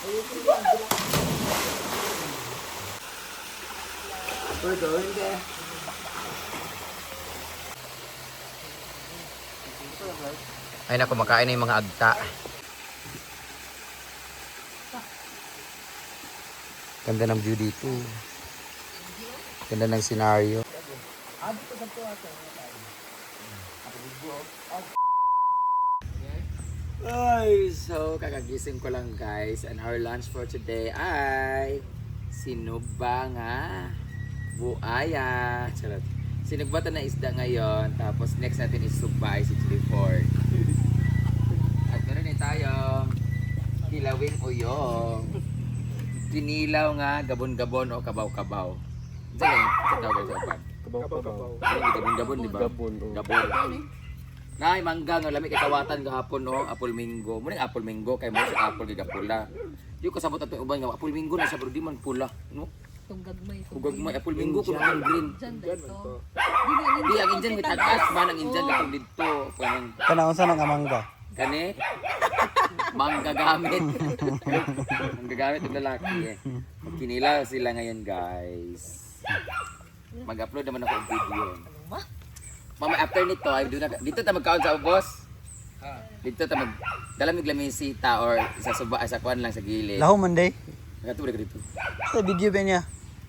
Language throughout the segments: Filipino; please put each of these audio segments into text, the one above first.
Ay na, kumakain na yung mga agta. Ganda ng view dito. Ganda ng senaryo. Ay, so kakagising ko lang guys, and our lunch for today ay sinugba nga buaya. Charot. Sinugba na isda ngayon, tapos next natin is sugba ay si Chili Ford. At meron din tayong kilawing uyong. Pinilaw nga gabon-gabon o kabaw-kabaw. Diyan lang, tawag sa upan. Kabaw-kabaw. Gabon-gabon, di ba? Gabon. Gabon. Nay, mangga nga lami kay kawatan gahapon no, apple mango. Muna apple mango kay mo sa apple gigapula. Di ko kasabot ato uban nga apple mango na sa bro di man pula, no? Tunggagmay. Ugagmay apple mango ko man green. Diyan dito. Di ang injan may tagas man ang injan dito dito. Kanang Kanaon sa nang amangga. kani mangga gamit. Mangga gamit ng lalaki eh. Magkinilaw sila ngayon, guys. Mag-upload naman ako ng video. Mama, after nito, ay doon na dito ta magkaon sa ubos. Dito ta mag dala mig lamisita or sa suba sa kuan lang sa gilid. Lahom man day. Ngatubra ka dito. Sa video ba niya?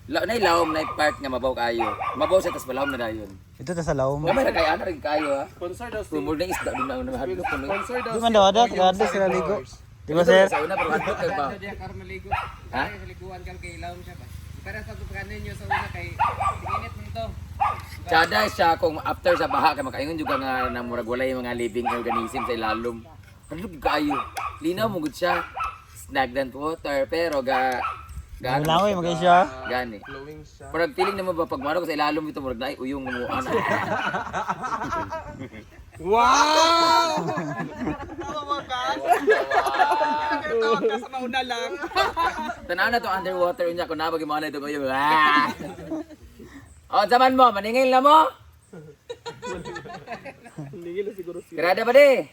Nay lawom na part nga mabaw kayo. Mabaw sa tas malawom na dayon. Ito ta sa lahom. May kay ana rin kayo ha. Sponsor daw Tumul na isda din na mahadlo ko no. Sponsor daw Di man daw ada, kada sila ligo. Di ba sir? Sa una pero hadlo kay ba. Dia kar maligo. Ha? Maliguan kan kay ilawom siya ba. Para pag kanin niyo sa una kay init mo to. Tsada siya kung after sa baha kay makaingon juga nga na murag walay mga living organism sa ilalom. Hadlo kayo. Linaw mo gud siya. Stagnant water pero Langoy magay siya. gani. flowing siya. Parang feeling naman ba pag maro ko sa ilalom ito murag na uyong mo ana. Wow! Tawag ka sa mauna lang. Tanaw na to underwater unya kun nabagi mo na ito kayo. Oh, zaman mo, maningil na mo. Hindi na siguro siya. Grada ba di?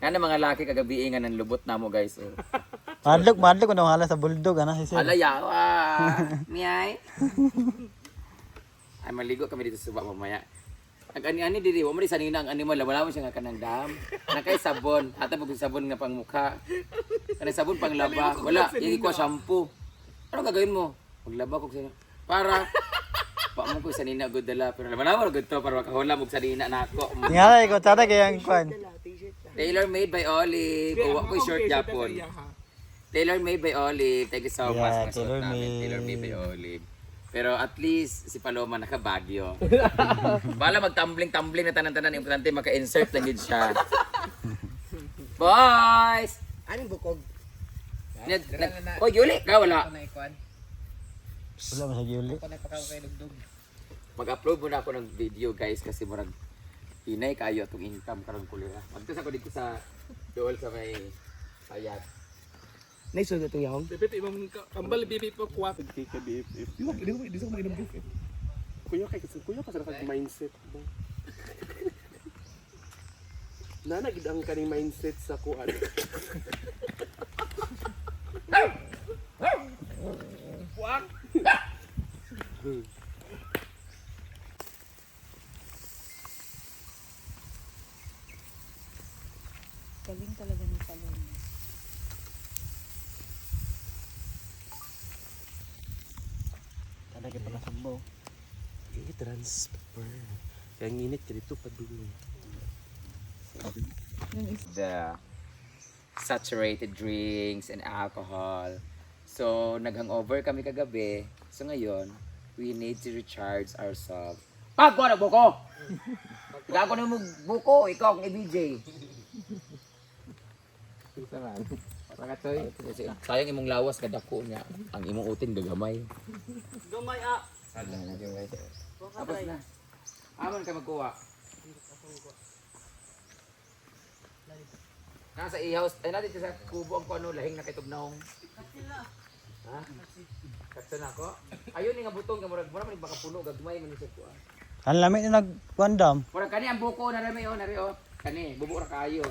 Yan ang mga laki kagabi nga ng lubot na mo guys. Oh. Madlok ano hala sa bulldog ana si sir. Alayawa. Miyay. Ay maligo kami dito sa suba mamaya. Ang ani-ani diri, wa mo di sanina ang animal, wala mo siya nga kanang dam. Nakay sabon, ata pag sabon nga pang mukha. Kanang sabon pang laba, wala, hindi ko shampoo. Ano gagawin mo? Maglaba ko sa para pa mo ko sanina gud dala, pero laban na gud to para makahula mo sanina nako. Tingala ko tada kay ang kwan. Tailor made by Olive. Uwa ko short Japon. Tailor made by Olive. Thank you so much. Yeah, Mga suot tailor namin. made. Tailor made by Olive. Pero at least si Paloma nakabagyo. Bala mag-tumbling na tanan-tanan importante maka-insert lang yun siya. Boys! Anong bukog? Oh, Yuli! Ka wala. Ako na ikuan. Wala man sa Yuli. Ako na pakaw kay dugdug. Mag-upload muna ako ng video guys kasi murag inay kayo atong income karon kulira. Magtas ako dito sa dool sa may sayat. Naisod ito yaong. Bibit imong kambal bibit po kuwat. Kay ka BFF. Di ko maginom BFF. Kuya kasi naka mindset mo. Nana gid ang kaning mindset sa kuan. Wak. Galing talaga ni Paloma. Tada kay pala sugbo. Transfer. Kaya nginit ka dito pa dumi. The saturated drinks and alcohol. So, nag-hangover kami kagabi. So, ngayon, we need to recharge ourselves. Pagko na buko! Gago na mo buko, ikaw ang ABJ. Sayang imong lawas kadako niya. Ang imong utin gagamay. Gamay ah. Tapos na. Aman ka magkuha. Nasa i-house, ay natin sa kubo ang kuano, lahing na kay Tugnahong. Ha? Katsa na ako? Ayun nga butong, murag man baka puno, gagmay man sa kuha. Ang lamig na nagkwandam. Murag kani ang buko na rami, nari o. Kani, bubo ra kayo.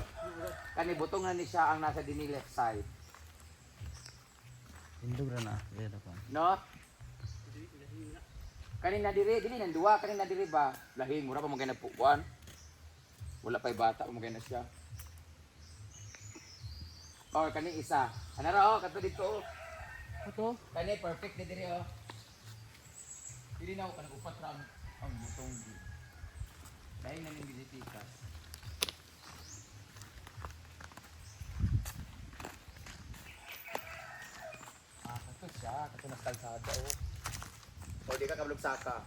Kani, butong na ni siya ang nasa dini left side. Indog ra na. Dito ko. No? Kanina diri, dili nang duwa, kanina diri ba? Lahing mura pa magay nagpukuan. Wala pa'y bata, magay na siya. Or kani isa. Ano ra oh, kato dito oh. Ito? Kani perfect na diri oh. Dili na ako kanang upat ra ang butong di. Dahil na ning bilitikas. Kato siya, kato nas kalsada oh. O di ka kablog saka.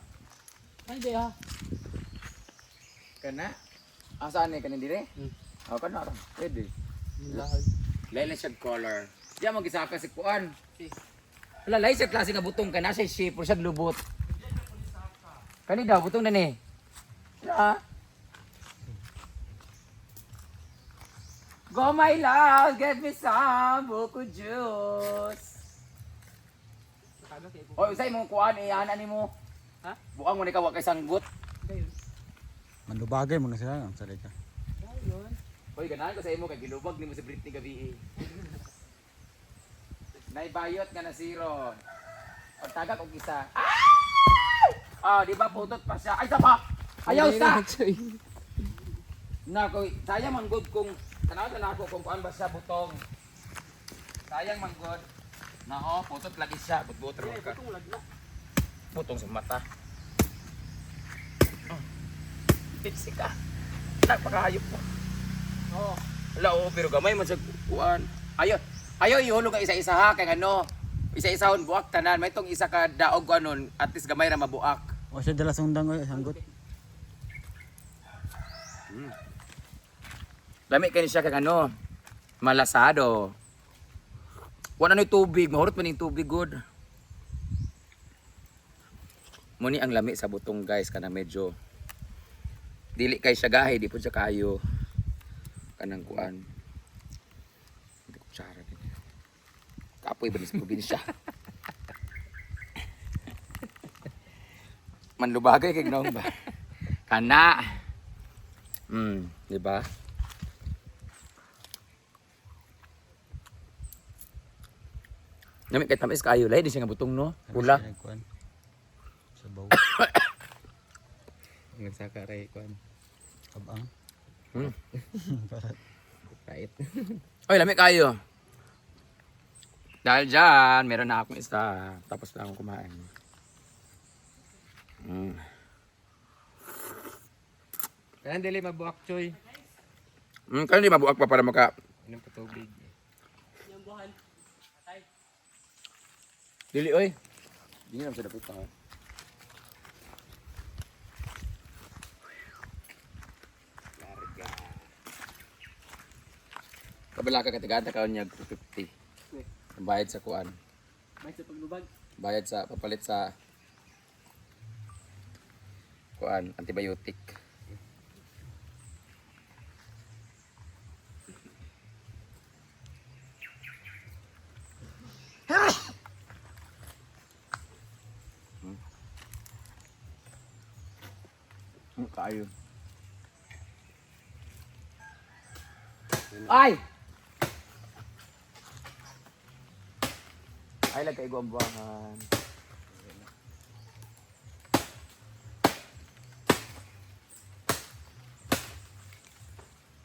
Ay, di ah. Kana? Asaan ni kanin dire? Ako kana ra. Pwede. Lain siya color. Diya mo gisaka si kuan. Wala lain siya klase nga butong kana siya shape or siya lubot. Kani daw butong na ni. Ya. Go my love, get me some buko juice. Oy, usay mo kuan ana nimo. Ha? Buang mo ni ka wa kay sanggut. Manlubagay mo na sila ang salita. Hoy, ganahan ko sa imo kay gilubag nimo si Britney gabi. Naibayot nga na zero. Pagtagak og isa. Ah, di ba putot pa siya. Ay, sa pa. Ayaw sa. Nako, sayang man good kung tanaw na ako kung kuan ba siya butong. Sayang man good. Nako, putot lagi siya, but-but ra ka. Butong sa mata. Tipsy ka. Nagpakahayop mo. Oo. Wala, oo, pero gamay man sa kuan. Ayaw ihulog ang isa-isa ha, kay ano, isa-isahon buak tanan. May tong isa ka daog anon, at least gamay ra mabuak. O siya dala sundang oy, sanggot. Lami kay siya kay ano, malasado. Wala na tubig, mahurot man yung tubig good. Muni ang lami sa butong guys, kana medyo dili kay siya gahi, di po siya kayo kanang kuan. Hindi ko tsara din. Kapoy ba sa probinsya? Manlubagay kay gnaw ba? Kana. Di ba? Nami kay tamis kayo, lahi di siya nga butong no. Pula. Sabaw. Nagsaka ray kuan. Abang. Kahit. Oy, lami kayo. Dahil dyan, meron na akong isa. Tapos na akong kumain. Kailan dili mabuak choy. Kaya hindi mabuak pa para maka... Inom pa tubig. Dili, oy. Hindi naman sa dapit ha. Larga. Kabala ka katigata ka niya 250. Ang bayad sa kuan. May sa paglubag. Bayad sa papalit sa kuan, antibiotic. Kayo. Ay! Ay, lagay ko ang buwangan.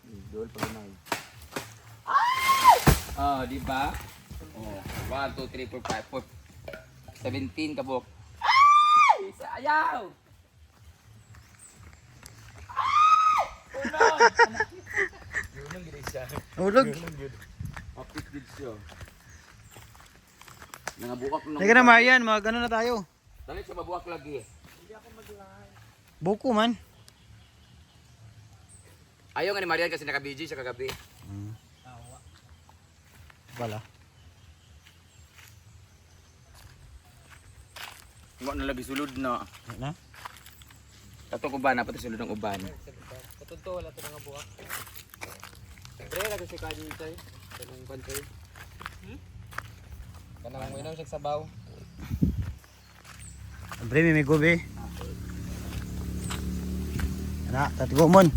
Idol pa naman. Ah, di ba? Oh, 1 2 3 4 5 4 17 kabok. Ay! Ayaw! Yun ang gila siya. Ulog. Mapit din siya. Nangabuak nung... Teka na Marian, mag ano na tayo. Dali siya mabuak lagi. Buko man. Ayaw nga ni Marian kasi naka-BG siya kagabi. Wala. Nga na lagi sulod na. Na? Katong uban, pati sulod ng uban. Katunto wala to nga buak. Pre ra kasi kanin tay. Kanang kantoy. Kanang mo inom siya sabaw. Bre, may gobe. Ana, tatigo mon.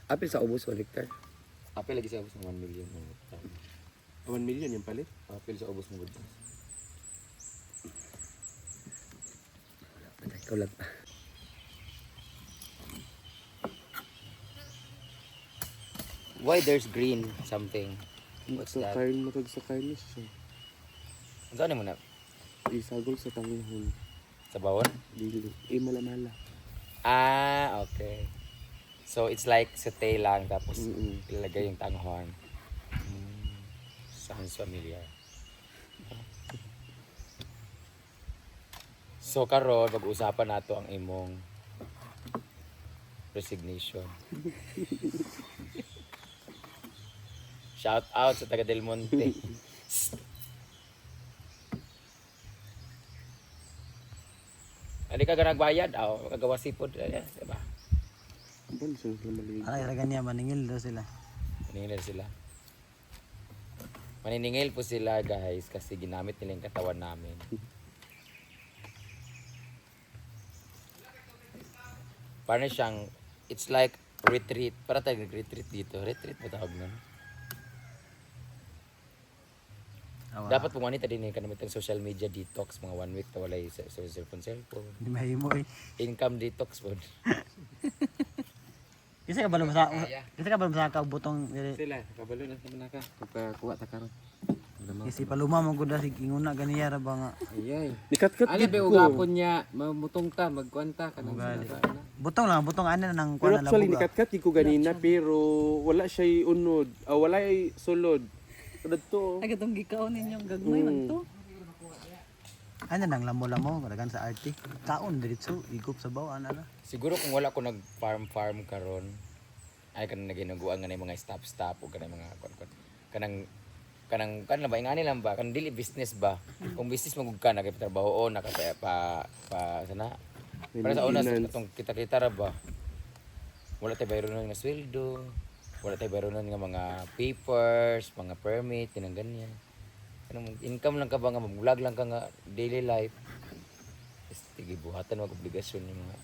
Apil sa ubos o Victor? Apil lagi sa ubos ng 1 million. 1 million yung palit. Apil sa ubos mo gud. Ikaw lang. Why there's green something? What's Sa that? kain mo sa kain siya. Ano mo na? Isagol sa tanghon. Sa bawon? Dili. Mala-mala. Ah, okay. So it's like saute lang tapos Mm-mm. ilagay yung tanghon. Sounds familiar. So karon pag-usapan nato ang imong resignation. Shout out sa taga Del Monte. Hindi ka nagbayad, kagawa sipod, diba? Ban siya sila maligid. Ay, talaga niya, maningil daw sila. Maniningil sila. Maniningil po sila guys kasi ginamit nila yung katawan namin. Parang siyang, it's like retreat. Para tayo nag-retreat dito. Retreat ba tawag nun? Dapat pumanita din yung kanamitang social media detox. Mga 1 week na walay sa cellphone. Hindi mahimo eh. Income detox po. Isa ka ba lumasa? Isa ka ba lumasa ka butong diri? Sila, kabalo na sa manaka. Pagkakuha ta karon. Kasi paluma mo gud sig inguna ganiya ra ba nga. Ayay. Nikat-kat Ali gid be ko. ugapon niya, mamutong ta, magkwanta ka nang Ugali. sila. Butong lang, butong ana nang Pero kuan na actually, labuga. nikat-kat gid ko ganina pero wala siya unod. Wala ay sulod. Kadto. Agatong gikaon ninyong gagmay man to. Ano nang lamo-lamo kadagan sa arte. Kaon diretso igop sa baw ana na. Siguro kung wala ko nag-farm karon ay kanang naginaguan nga na yung mga stop o kanang mga kanang ba ingani lang ba kanang dili business ba kung business magug ka na kay trabaho o nakapaya pa sana para sa una itong kita ra ba wala tay bayro nga sweldo wala tay bayro nga mga papers mga permit kinang ganyan kanang income lang ka ba nga mag-vlog lang ka nga daily life sige buhatan mag obligasyon yung mga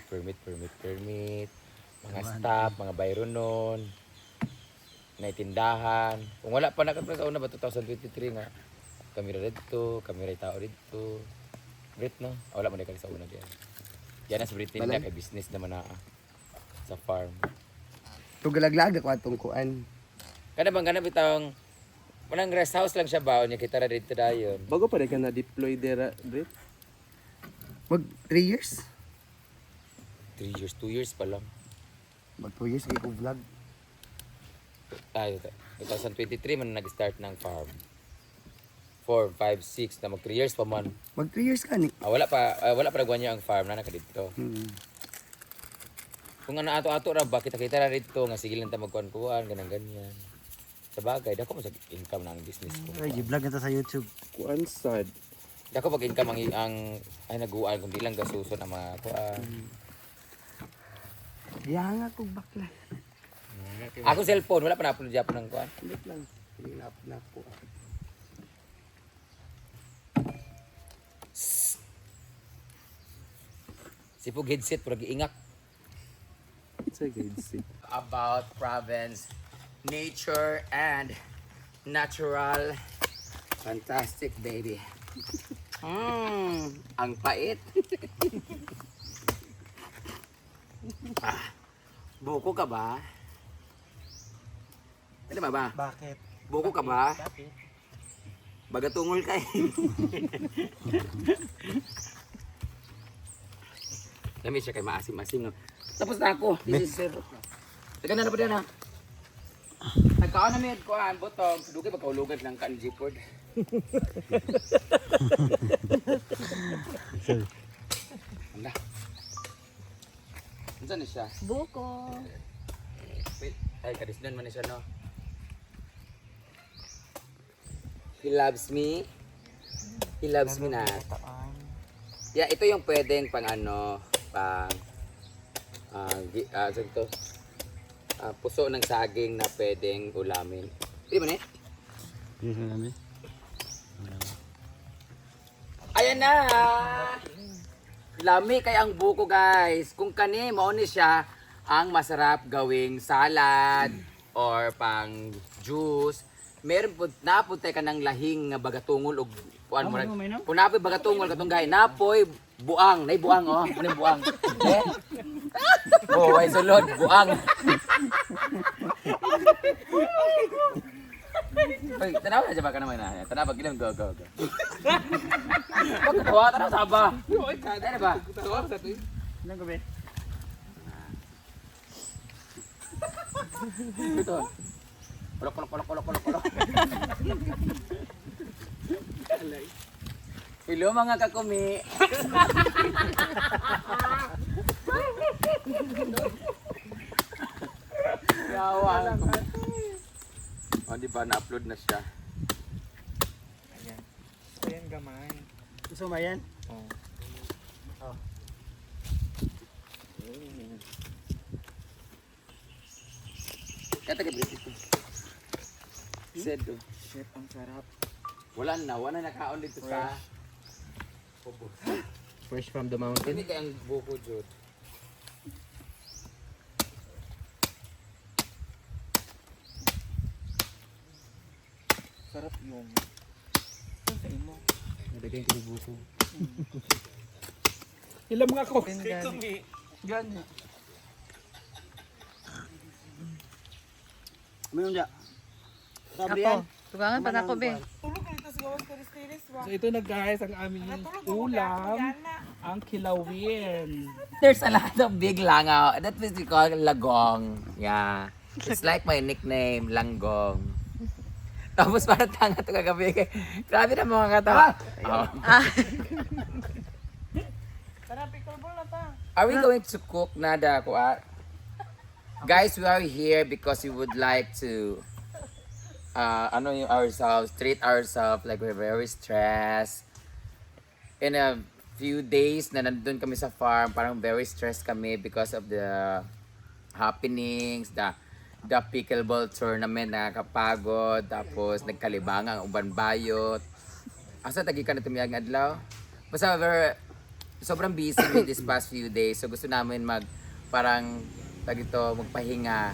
permit mga staff mga bayro nun na itindahan. Kung wala pa nakapila sa una ba 2023 nga kami ra dito, kami ra tao dito. Brit no? Wala man kami sa una diyan. Yan sa Britain na kay business naman na sa farm. Tugalaglag ako atong kuan. Kada bang ganap itong manang rest house lang siya ba nya kita ra dito dayon. Bago pa rin ka na-deploy dera, Brit? Mag 3 years? 3 years, 2 years pa lang. Mag 2 years kay ko vlog. Ay, 2023 man nag-start ng farm. 4, 5, 6 na mag 3 years pa man. Mag 3 years ka ni. Wala pa nagwan niya ang farm na nakadito. Kung ano ato-ato ra ba kita ra dito nga sige lang ta magkuan-kuan ganyan. Sa bagay dako mo sa income na ang business ko. Ay, gi-vlog na ta sa YouTube. Kuan sad. Dako pag income ang ay naguan kung di lang gasuson ang mga kuan. Yang ako bakla. Ako cellphone wala pa na-upload Japan ng kuan. Ulit lang. Hilap na po. Sipog headset pero giingak. Sa gid About province, nature and natural. Fantastic baby. Ang pait. Buko ka ba? Ano ba? Bakit? Buko ka ba? Bagatungol ka eh. Dami siya kay maasim-asim no. Tapos na ako. This is Teka na pa din ha. Nagkaon na may kuhaan, butong. Dugay ba kaulugan ng kan G-Ford? Anda. Saan na siya? Buko. Wait, ay kadisdan man na siya no. He loves me. He loves me na. Yeah, ito yung pwedeng pang ano, pang puso ng saging na pwedeng ulamin. Pwede ba na Yes, nami. Ayan na! Lami kay ang buko guys. Kung kani mao ni siya, ang masarap gawing salad or pang juice. Meron po napunta ka ng lahing nga bagatungol og kuan mo. Kung napoy bagatungol katong gay napoy buang, nay buang oh, ano yung buang? Eh? Oh, ay sulod, buang. Ay, tanaw na ba ka naman na? Tanaw pag go. Bakit tawa? Tanaw sa ba? Ano ba? Nang gabi. Ito. Kulok. Hello mga kakumi. Yawa. Oh, di ba na-upload na siya? Ayan gamay. Gusto mo yan? Kata ka dito. Sedo. Chef, ang sarap. Wala na nakaon dito sa Fresh from the mountain. Hindi kayang buko jud. Sarap yung. Sa imo. Nalagay ko yung buko. Ilang mga ko. Gani. Mayroon dyan. Sabi yan. Tugangan pa na ko, be. So ito na guys ang aming ulam. Ang kilawin. There's a lot of big langaw. That is we call lagong. Yeah. It's like my nickname, Langgong. Tapos para tanga ito kagabi. Grabe na mga katawa. Oh. Are we going to cook nada kuat? Guys, we are here because we would like to treat ourselves like we're very stressed. In a few days na nandun kami sa farm, parang very stressed kami because of the happenings, the pickleball tournament, nakakapagod, tapos nagkalibangan ang uban bayot. Asa tagi ka na tumiyag adlaw? Basta sobrang busy with this past few days. So gusto namin magpahinga.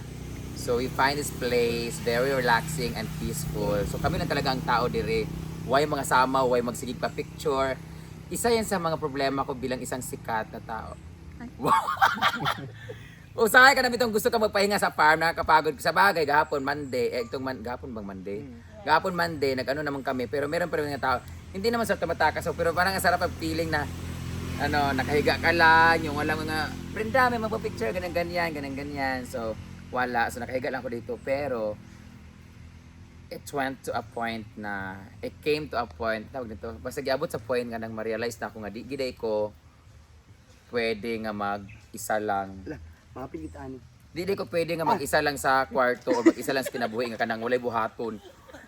So we find this place very relaxing and peaceful. So kami lang talaga ang tao dire. Why mga sama, why magsigig pa picture. Isa yan sa mga problema ko bilang isang sikat na tao. Usahay ka namin itong gusto ka magpahinga sa farm, nakakapagod sa bagay, gahapon Monday, gahapon bang Monday? Gahapon Monday, nag-ano naman kami, pero meron pa rin mga tao, hindi naman sa tumatakas, pero parang ang sarap ang feeling na, nakahiga ka lang, yung walang mga, Brenda, may magpa-picture, ganyan, so, wala, so nakahiga lang ako dito, pero, it came to a point, tawag nito, basta giabot sa point nga nang ma-realize na ako nga, di giday ko, pwede nga mag-isa lang. Mga pilitaan. Di ko pwede nga mag-isa lang sa kwarto o mag-isa lang sa kinabuhi nga kanang walay buhaton.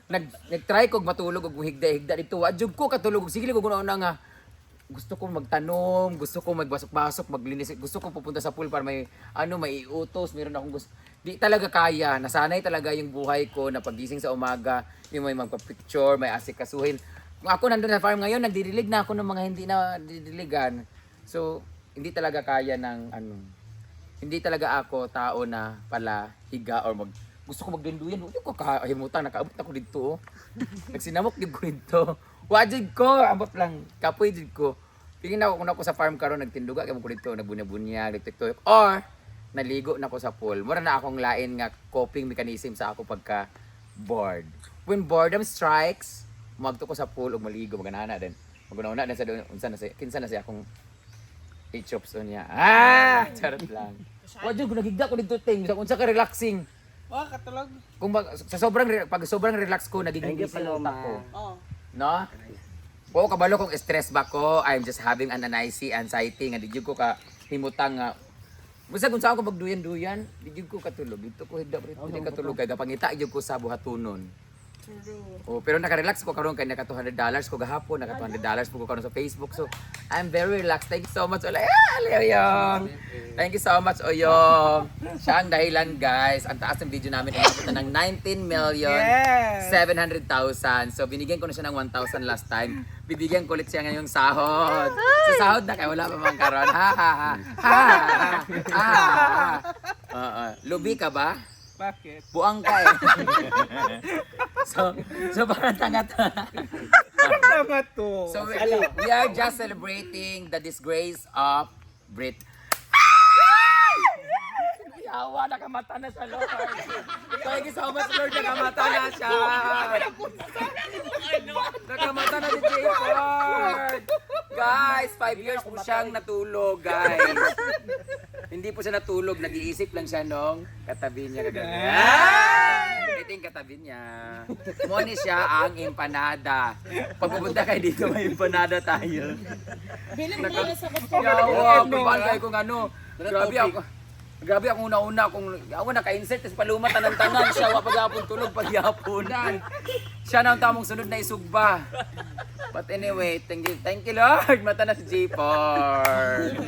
Nag-try kog matulog og higda-higda dito. Adjug ko katulog sige ko una nga gusto ko magtanom, gusto ko magbasok-basok, maglinis, gusto ko pupunta sa pool para may iutos, meron akong gusto. Di talaga kaya, nasanay talaga yung buhay ko na pagising sa umaga, yung may magpa-picture, may asikasuhin. Kung ako nandun sa farm ngayon, nagdidilig na ako ng mga hindi na didiligan. So, hindi talaga kaya ng hindi talaga ako tao na pala higa or gusto ko magdunduyan. Hindi ko kahimutan, nakaabot ako dito. Nagsinamok din ko dito. Wajig ko, abot lang. Kapoy din ko. Tingin ako kung ako sa farm karon nagtinduga kay mo ko dito, nagbunya-bunya, nagtiktok or naligo na ako sa pool. Mura na akong lain nga coping mechanism sa ako pagka bored. When boredom strikes, magto ko sa pool ug maligo maganana din. Maguna-una din sa kinsa na siya akong chops niya. Charot lang. Wajud ko nagigda ko dito ting unsa ka relaxing. Katulog. Kung pag sobrang relax ko nagiging busy utak ko. No? Oo, kabalo kung stress ba ko, I'm just having an anxiety nga di jud ko ka himutang nga. Basta kung saan ko magduyan-duyan, di jud ko katulog. Dito ko higda dito katulog kay gapangita jud ko sa buhatonon. Oh, pero naka-relax ko karon kay naka $200 ko gahapon, naka $200 ko karon sa Facebook. So, I'm very relaxed. Thank you so much. Oyong. Thank you so much, Oyong. Siya ang dahilan, guys. Ang taas ng video namin umabot na ng 19,700,000. So, binigyan ko na siya ng 1,000 last time. Bibigyan ko ulit siya ngayong sahod. Sa sahod na kaya wala pa mang karon. Ha ha ha. Ha ha ha. Lubi ka ba? Bakit? Buang ka eh. so parang tanga to. Tama to. So we are just celebrating the disgrace of Brit. Yawa, nakamata na siya, Lord. Thank you so much, Lord. Nakamata na siya. Nakamata na si Jacob. Guys, 5 years po siyang natulog, guys. Hindi po siya natulog, nag-iisip lang siya nung katabi niya kagabi. Ito yung katabi niya. Moni siya ang empanada. Pag pupunta kayo dito, may empanada tayo. Bilang tayo sa Yawa, kumaan kayo kung ano. Grabe ako una-una kung ako naka-insert tapos palumat ng tanan siya wa pagyapon tulog pagyapon. Siya na ang tamong sunod na isugba. But anyway, thank you Lord. Mata na si J4.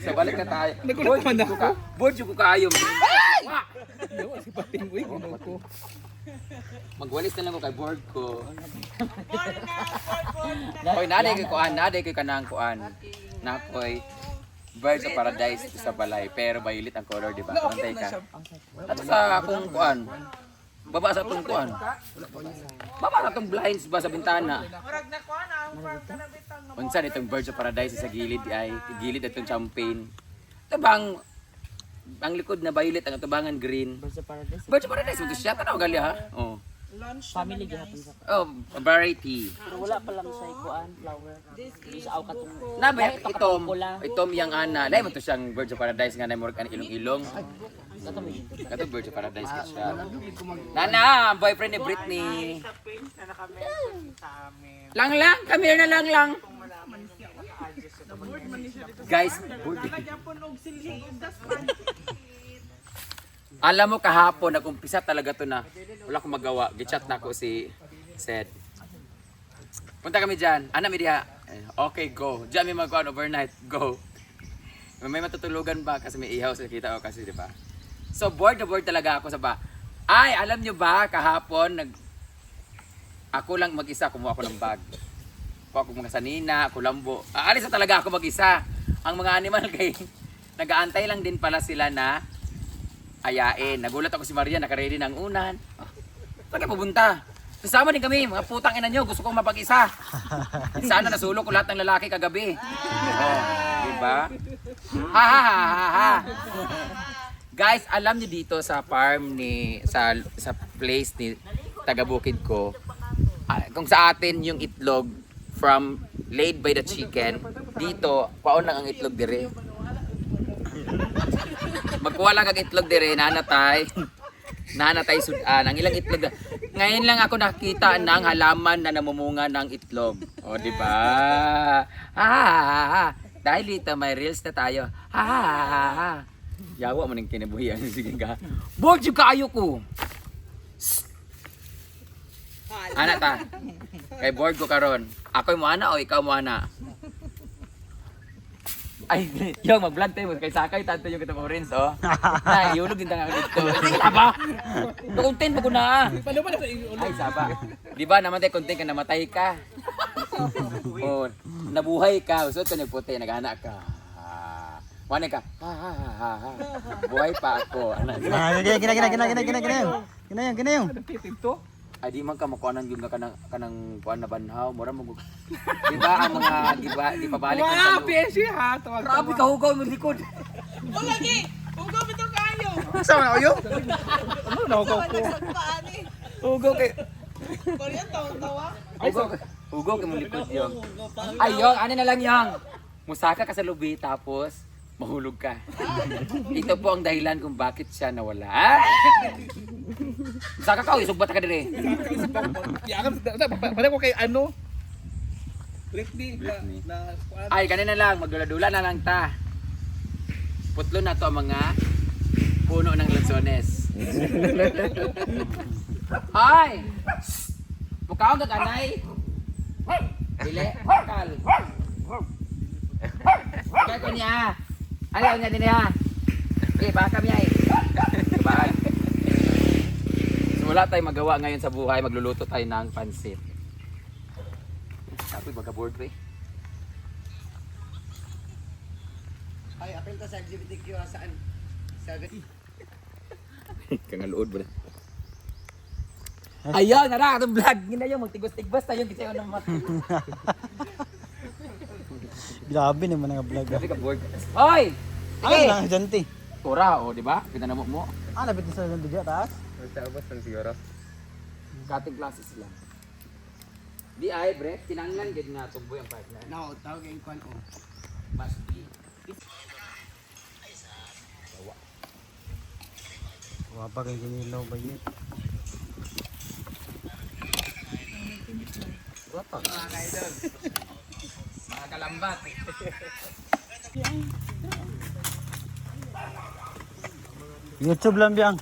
So balik na tayo. Nagulat naman ako. Board ko kayo. Yawa, si Pating, uy, ginaw ko. Magwalis na lang ko kay board ko. Hoy, naday kay kanang kuan. Nakoy. Birds of Paradise sa balay, pero violet ang color, di ba? Pantay ka. At sa akong kuan. Baba sa akong kuan. Baba sa atong blinds ba sa bintana. Unsa itong Birds of Paradise sa gilid ay gilid itong champagne. Tabang ang likod na violet ang tubangan green. Birds of Paradise. Birds of Paradise mo to siya tanaw gali ha. Oh. Family gihapon sa. Oh, variety. Pero wala pa lang sa ikuan, flower. Di sa awkat tong. Nabe itom yang ana. Dai mo to siyang Birds of Paradise nga na mo kan ilong-ilong. Kato mo yun. Kato Birds of Paradise ka siya. Nana, boyfriend ni Britney. Lang, come here na lang. Guys, alam mo kahapon, nag-umpisa talaga to na wala akong magawa. Gichat na ako si Sed. Punta kami dyan. Ana, media. Okay, go. Diyan may mag-on overnight. Go. May matutulugan ba? Kasi may ihaw sa kita ko kasi, di ba? So, bored na bored talaga ako sa ba. Ay, alam nyo ba, kahapon, ako lang mag-isa, kumuha ako ng bag. Kuha ako mga sanina, kulambo. Alis na talaga ako mag-isa. Ang mga animal kay nag-aantay lang din pala sila na ayain. Nagulat ako si Maria, nakaready ng unan. Saan ka pupunta? Sasama din kami, mga putang ina nyo, gusto kong mapag-isa. Sana nasulok ko lahat ng lalaki kagabi. Oh, diba? Ha ha ha ha ha. Guys, alam niyo dito sa farm ni sa place ni taga-bukid ko, kung sa atin yung itlog from laid by the chicken, dito paon lang ang itlog dire. Magkuha lang ang itlog dire, nanatay sudan. Ang ilang itlog. Ngayon lang ako nakita ng halaman na namumunga ng itlog. O, di ba? Dahil dito may reels na tayo. Yawa mo nang kinabuhian. Sige ka. Bored yung kaayo ko. Ana ta. Kay bored ko karon. Ako'y mo ana o ikaw mo ana? Ay, yung mag-vlog tayo. Kay sakay tanto yung kita mo rin, oh. Na, iulog din tayo dito. Sige, saba! Content pa ko na. Ay, saba. Di ba, namatay content ka, namatay ka. Oh, nabuhay ka. Usot ka nagputi, naghana ka. Wane ka. Buhay pa ako. Gina. Ay di man ka makuanan yung kanang kuan na banhaw, mura mo. Di ba ang mga di pabalik ng Wow, salo. beshi ha. Tawag Grabe ka hugaw mo likod. Saan na uyo? Ano na ako ko? Hugaw kay Hugaw kay mo likod yung. Ay yung, ano na lang yung. Musaka ka sa lubi tapos mahulog ka. Ito po ang dahilan kung bakit siya nawala. Saka ka, isugbat ka dire. Pala ko kay ano? Britney na Ay, kanina lang, magdula-dula na lang ta. Putlo na to ang mga puno ng lansones. Ay! Mukha akong gaganay. Dili, bakal. Kaya ko niya. Ayaw niya din niya. Baka kami ay. Kabaan. So, wala tayong magawa ngayon sa buhay. Magluluto tayo ng pansit. Sabi, magka-board ko eh. Ay, apel ka sa LGBTQ saan? Kangalood ba na? Ayun, nara, itong vlog. Yun na yung magtigos-tigos na yung kasi ako naman. Grabe naman ang vlog. Kasi ka board. Hoy! Ano lang dyan, ti? Tura, o, di ba? Pinanamo mo. Ah, lapit na sa dyan, taas? Basta ubos lang siguro. Cutting classes lang. Di ay, bre. Tinanglan, gid nga tumboy ang partner. No, tawag yung kwan o. Must be. Wapa kay ginilaw ba yun? Mga kaidol. Mga kalambat. YouTube lang biyang.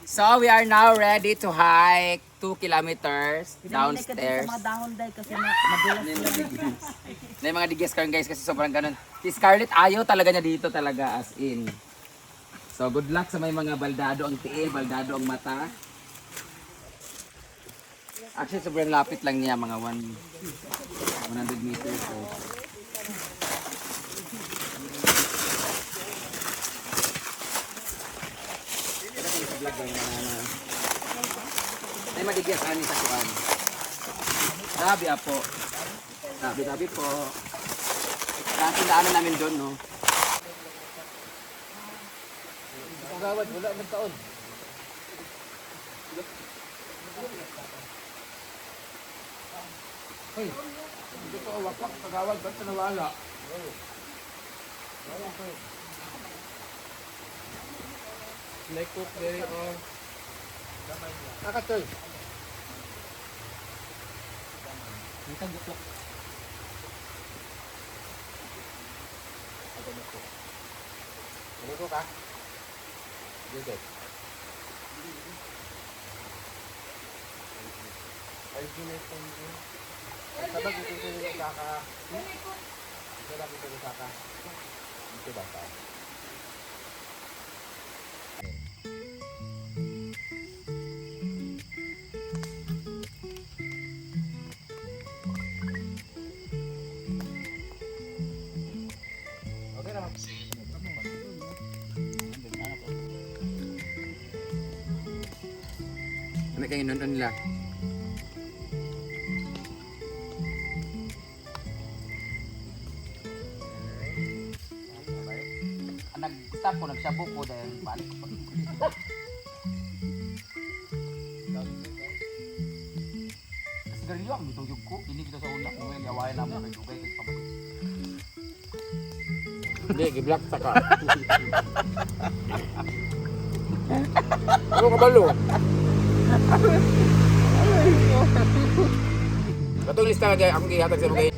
So, we are now ready to hike 2 kilometers downstairs. Mga dahon dahil kasi madulas sila. Na yung mga digis karon guys kasi sobrang ganun. Si Scarlett ayaw talaga niya dito talaga as in. So good luck sa may mga baldado ang tiil, baldado ang mata. Actually sobrang lapit lang niya mga 100 meters. So. Ay madigyan ani sa kuan. Grabe apo. Tabi po. Dati daanan namin doon, no? Kagawad, wala ng taon. Hey, hindi ko wapak, kagawad, ba't nawala? Like cook very or Kakatoy. Ano ko ka? Dito. Ay, ginitong ko. Sabag ito yung kaka. Ito lang ito yung kaka. Ito ba ka? Okay naman. Ano kayo nun nila? Nag-stop ko, nagsabo ko dahil balik ko pag kasi garilyo ang bituyog ko, hindi kita sa unak mo, yawain na mo, may dugay, kaya pabalik. Hindi, gi-block ta ka. Ano ka balo? Katong lista na dyan, akong gihatag sa mga